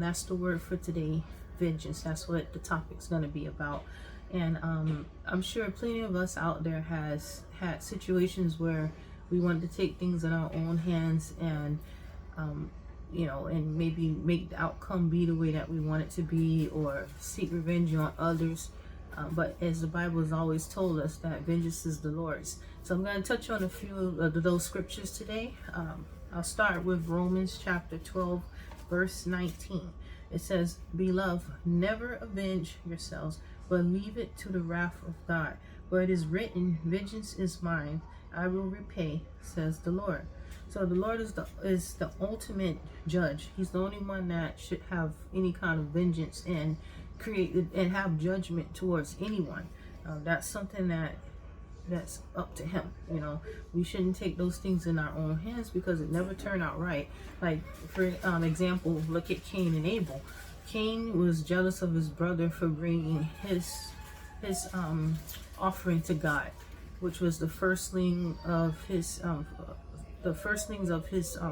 That's the word for today, vengeance. That's what the topic's going to be about. And I'm sure plenty of us out there has had situations where we wanted to take things in our own hands and, and maybe make the outcome be the way that we want it to be, or seek revenge on others. But as the Bible has always told us, that vengeance is the Lord's. So I'm going to touch on a few of those scriptures today. I'll start with Romans chapter 12, verse 19. It says, "Beloved, never avenge yourselves, but leave it to the wrath of God. For it is written, vengeance is mine, I will repay, says the Lord." So the Lord is the ultimate judge. He's the only one that should have any kind of vengeance and create and have judgment towards anyone. That's something that's up to him. We shouldn't take those things in our own hands because it never turned out right. Like, for example, look at Cain and Abel. Cain was jealous of his brother for bringing his offering to God, which was the firstling of his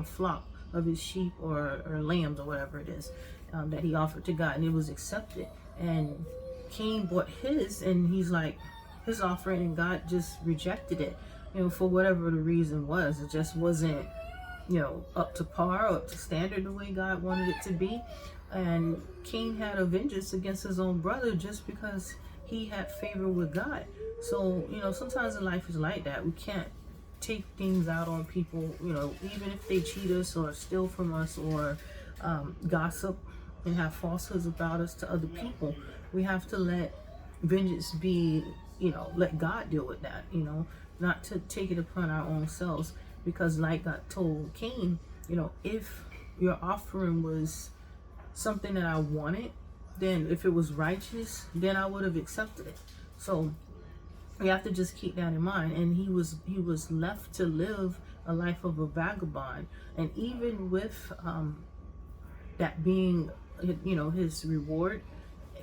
flock, of his sheep or lambs or whatever it is, that he offered to God, and it was accepted. And Cain brought his, and he's like, his offering, and God just rejected it, for whatever the reason was. It just wasn't, up to par or up to standard the way God wanted it to be. And Cain had a vengeance against his own brother just because he had favor with God. So, sometimes in life is like that. We can't take things out on people, even if they cheat us or steal from us or gossip and have falsehoods about us to other people. We have to let vengeance be, let God deal with that, not to take it upon our own selves. Because like God told Cain, if your offering was something that I wanted, then if it was righteous, then I would have accepted it. So we have to just keep that in mind. And he was left to live a life of a vagabond. And even with that being, his reward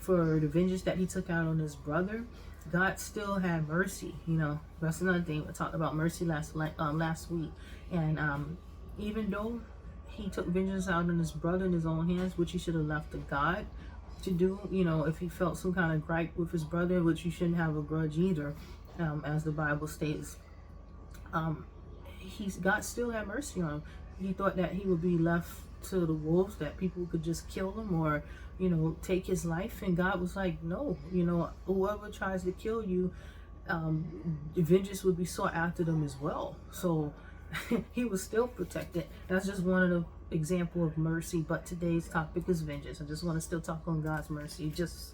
for the vengeance that he took out on his brother, God still had mercy. That's another thing. We talked about mercy last week. And even though he took vengeance out on his brother in his own hands, which he should have left to God to do, if he felt some kind of gripe with his brother, which you shouldn't have a grudge either, as the Bible states, God still had mercy on him. He thought that he would be left to the wolves, that people could just kill him or take his life, and God was like, no, whoever tries to kill you, vengeance would be sought after them as well. So he was still protected. That's just one of the example of mercy. But today's topic is vengeance. I just want to still talk on God's mercy, just like